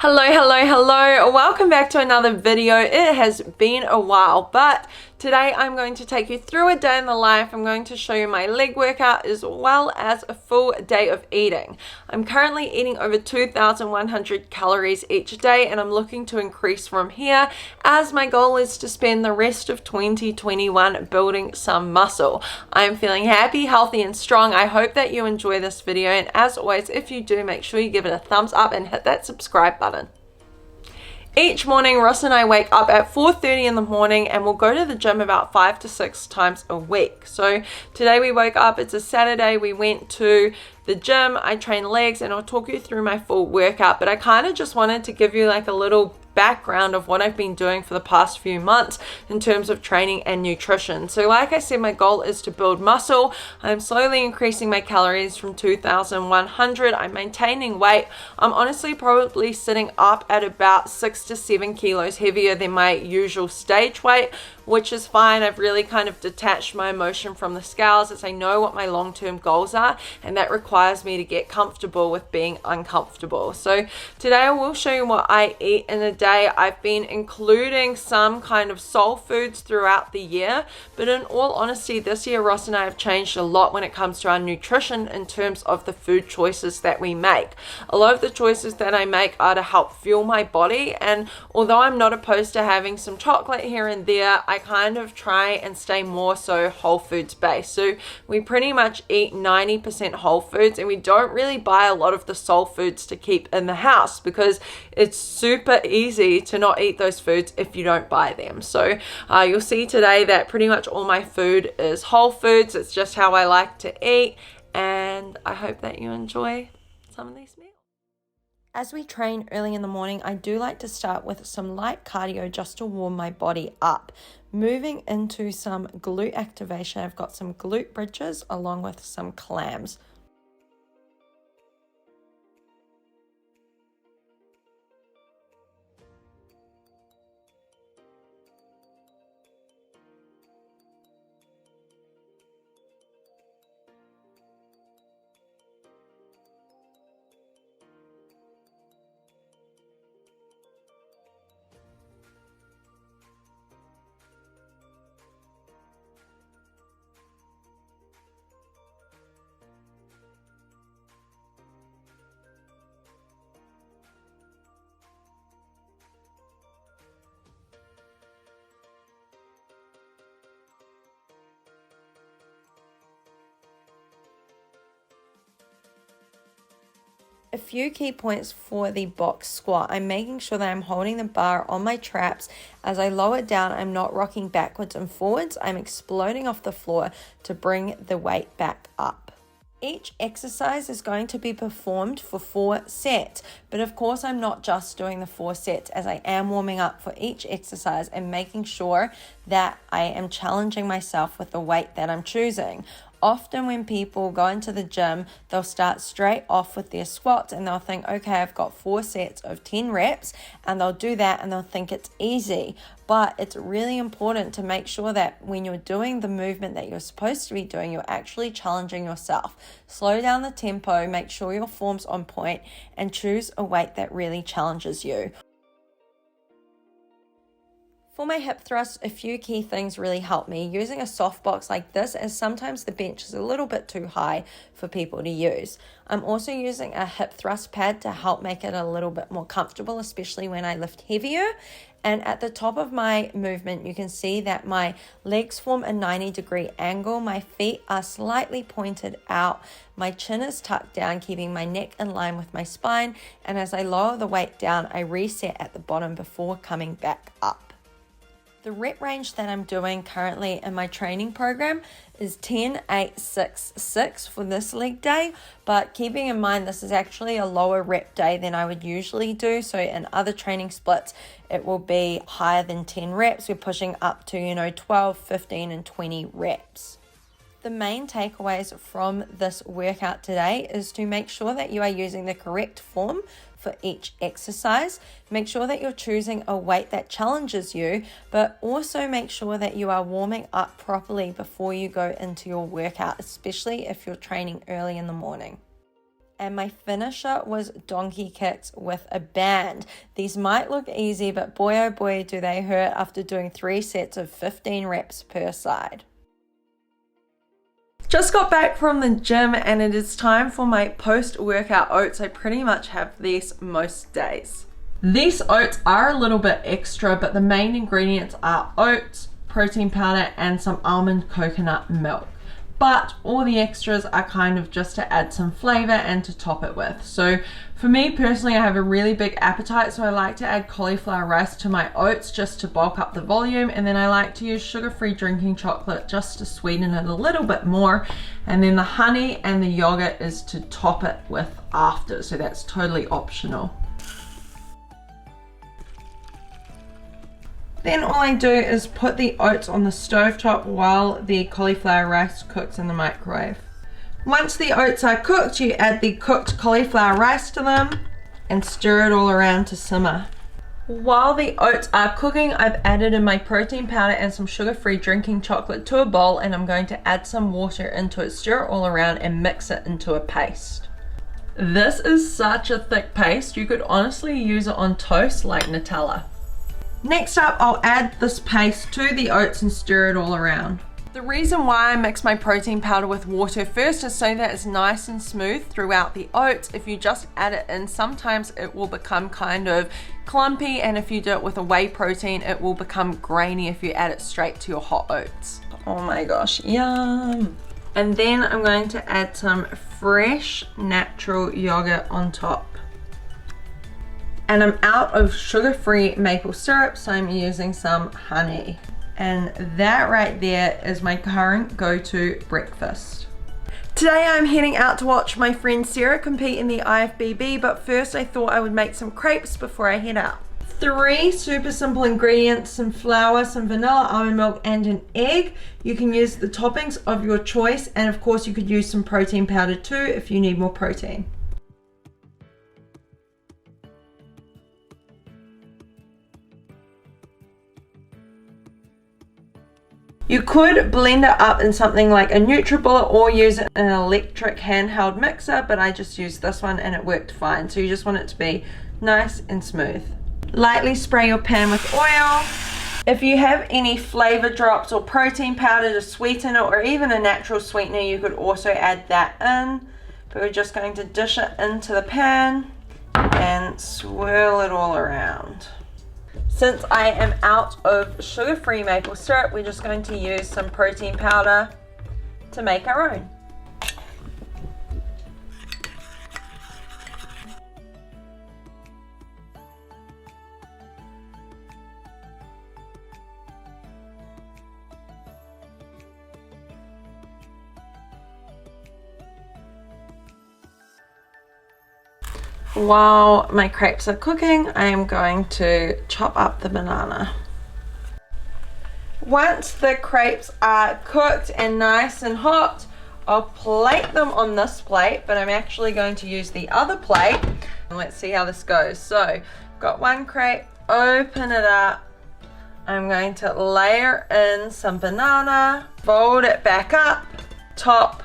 Hello. Welcome back to another video. It has been a while, but today I'm going to take you through a day in the life. I'm going to show you my leg workout as well as a full day of eating. I'm currently eating over 2,100 calories each day, and I'm looking to increase from here as my goal is to spend the rest of 2021 building some muscle. I'm feeling happy, healthy, and strong. I hope that you enjoy this video, and as always, if you do, make sure you give it a thumbs up and hit that subscribe button. Each morning, Ross and I wake up at 4:30 in the morning and we'll go to the gym about 5 to 6 times a week. So today we woke up, it's a Saturday, we went to the gym, I train legs, and I'll talk you through my full workout, but I kind of just wanted to give you like a little background of what I've been doing for the past few months in terms of training and nutrition. So like I said, my goal is to build muscle. I'm slowly increasing my calories from 2,100. I'm maintaining weight. I'm honestly probably sitting up at about 6 to 7 kilos heavier than my usual stage weight, which is fine. I've really kind of detached my emotion from the scales as I know what my long-term goals are, and that requires me to get comfortable with being uncomfortable. So today I will show you what I eat in a day. I've been including some kind of soul foods throughout the year, but in all honesty, this year Ross and I have changed a lot when it comes to our nutrition in terms of the food choices that we make. A lot of the choices that I make are to help fuel my body, and although I'm not opposed to having some chocolate here and there, I kind of try and stay more so whole foods based. So we pretty much eat 90% whole foods, and we don't really buy a lot of the soul foods to keep in the house because it's super easy to not eat those foods if you don't buy them. So you'll see today that pretty much all my food is whole foods. It's just how I like to eat, and I hope that you enjoy some of these meals. As we train early in the morning, I do like to start with some light cardio just to warm my body up. Moving into some glute activation, I've got some glute bridges along with some clams. A few key points for the box squat. I'm making sure that I'm holding the bar on my traps. As I lower down, I'm not rocking backwards and forwards. I'm exploding off the floor to bring the weight back up. Each exercise is going to be performed for 4 sets, but of course I'm not just doing the 4 sets as I am warming up for each exercise and making sure that I am challenging myself with the weight that I'm choosing. Often when people go into the gym, they'll start straight off with their squats and they'll think, okay, I've got 4 sets of 10 reps, and they'll do that and they'll think it's easy. But it's really important to make sure that when you're doing the movement that you're supposed to be doing, you're actually challenging yourself. Slow down the tempo, make sure your form's on point, and choose a weight that really challenges you. For my hip thrust, a few key things really help me. Using a soft box like this, as sometimes the bench is a little bit too high for people to use. I'm also using a hip thrust pad to help make it a little bit more comfortable, especially when I lift heavier. And at the top of my movement, you can see that my legs form a 90-degree angle. My feet are slightly pointed out. My chin is tucked down, keeping my neck in line with my spine. And as I lower the weight down, I reset at the bottom before coming back up. The rep range that I'm doing currently in my training program is 10, 8, 6, 6 for this leg day, but keeping in mind this is actually a lower rep day than I would usually do. So in other training splits, it will be higher than 10 reps. We're pushing up to, 12, 15, and 20 reps. The main takeaways from this workout today is to make sure that you are using the correct form for each exercise. Make sure that you're choosing a weight that challenges you, but also make sure that you are warming up properly before you go into your workout, especially if you're training early in the morning. And my finisher was donkey kicks with a band. These might look easy, but boy oh boy do they hurt after doing 3 sets of 15 reps per side. Just got back from the gym and it is time for my post-workout oats. I pretty much have these most days. These oats are a little bit extra, but the main ingredients are oats, protein powder, and some almond coconut milk. But all the extras are kind of just to add some flavor and to top it with. So for me personally, I have a really big appetite, so I like to add cauliflower rice to my oats just to bulk up the volume, and then I like to use sugar-free drinking chocolate just to sweeten it a little bit more, and then the honey and the yogurt is to top it with after, so that's totally optional. Then all I do is put the oats on the stovetop while the cauliflower rice cooks in the microwave. Once the oats are cooked, you add the cooked cauliflower rice to them and stir it all around to simmer. While the oats are cooking, I've added in my protein powder and some sugar-free drinking chocolate to a bowl, and I'm going to add some water into it, stir it all around and mix it into a paste. This is such a thick paste, you could honestly use it on toast like Nutella. Next up, I'll add this paste to the oats and stir it all around. The reason why I mix my protein powder with water first is so that it's nice and smooth throughout the oats. If you just add it in, sometimes it will become kind of clumpy, and if you do it with a whey protein, it will become grainy if you add it straight to your hot oats. Oh my gosh, yum! And then I'm going to add some fresh natural yogurt on top. And I'm out of sugar-free maple syrup, so I'm using some honey. And that right there is my current go-to breakfast. Today I'm heading out to watch my friend Sarah compete in the IFBB, but first I thought I would make some crepes before I head out. 3 super simple ingredients: some flour, some vanilla, almond milk, and an egg. You can use the toppings of your choice, and of course you could use some protein powder too if you need more protein. You could blend it up in something like a NutriBullet or use it in an electric handheld mixer, but I just used this one and it worked fine. So you just want it to be nice and smooth. Lightly spray your pan with oil. If you have any flavor drops or protein powder to sweeten it, or even a natural sweetener, you could also add that in. But we're just going to dish it into the pan and swirl it all around. Since I am out of sugar-free maple syrup, we're just going to use some protein powder to make our own. While my crepes are cooking, I am going to chop up the banana. Once the crepes are cooked and nice and hot, I'll plate them on this plate, but I'm actually going to use the other plate. And let's see how this goes. So, got one crepe, open it up. I'm going to layer in some banana, fold it back up, top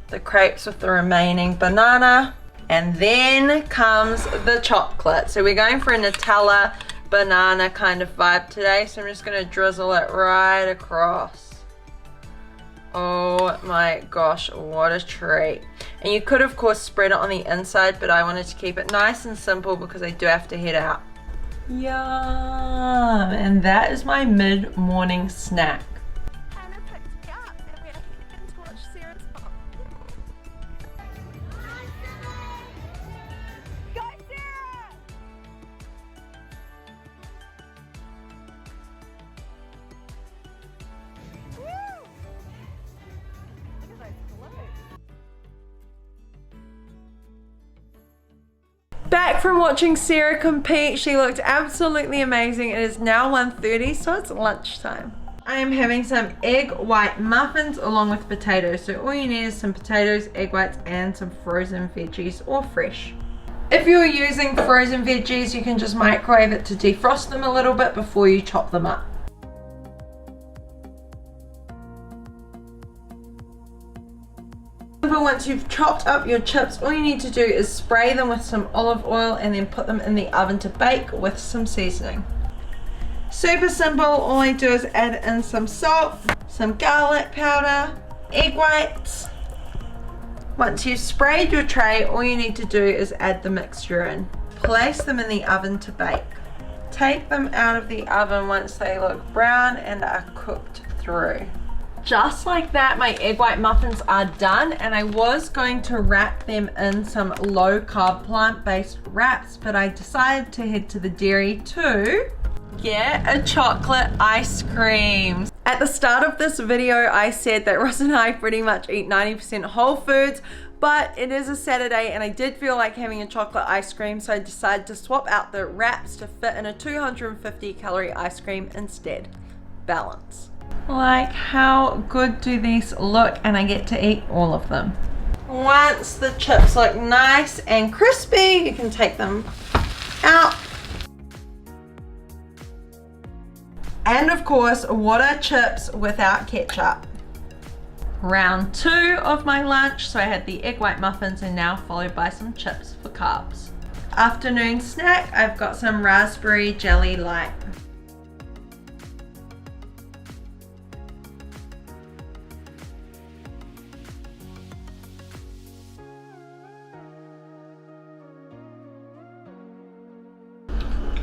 the crepes with the remaining banana. And then comes the chocolate. So we're going for a Nutella banana kind of vibe today. So I'm just going to drizzle it right across. Oh my gosh, what a treat. And you could of course spread it on the inside, but I wanted to keep it nice and simple because I do have to head out. Yum! And that is my mid-morning snack. Back from watching Sarah compete, she looked absolutely amazing. It is now 1:30, so it's lunchtime. I am having some egg white muffins along with potatoes. So all you need is some potatoes, egg whites, and some frozen veggies or fresh. If you're using frozen veggies, you can just microwave it to defrost them a little bit before you chop them up. once you've chopped up your chips, all you need to do is spray them with some olive oil and then put them in the oven to bake with some seasoning. Super simple. All I do is add in some salt, some garlic powder, egg whites. Once you've sprayed your tray, all you need to do is add the mixture in. Place them in the oven to bake. Take them out of the oven once they look brown and are cooked through. Just like that, my egg white muffins are done, and I was going to wrap them in some low carb plant-based wraps, but I decided to head to the dairy to get a chocolate ice cream. At the start of this video, I said that Ross and I pretty much eat 90% whole foods, but it is a Saturday and I did feel like having a chocolate ice cream, so I decided to swap out the wraps to fit in a 250 calorie ice cream instead. Balance. Like, how good do these look? And I get to eat all of them. Once the chips look nice and crispy, you can take them out. And of course, what are chips without ketchup? Round 2 of my lunch, so I had the egg white muffins and now followed by some chips for carbs. Afternoon snack, I've got some raspberry jelly light.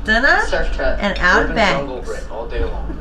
Dinner Surf chat. and out of Urban bed. jungle break all day long.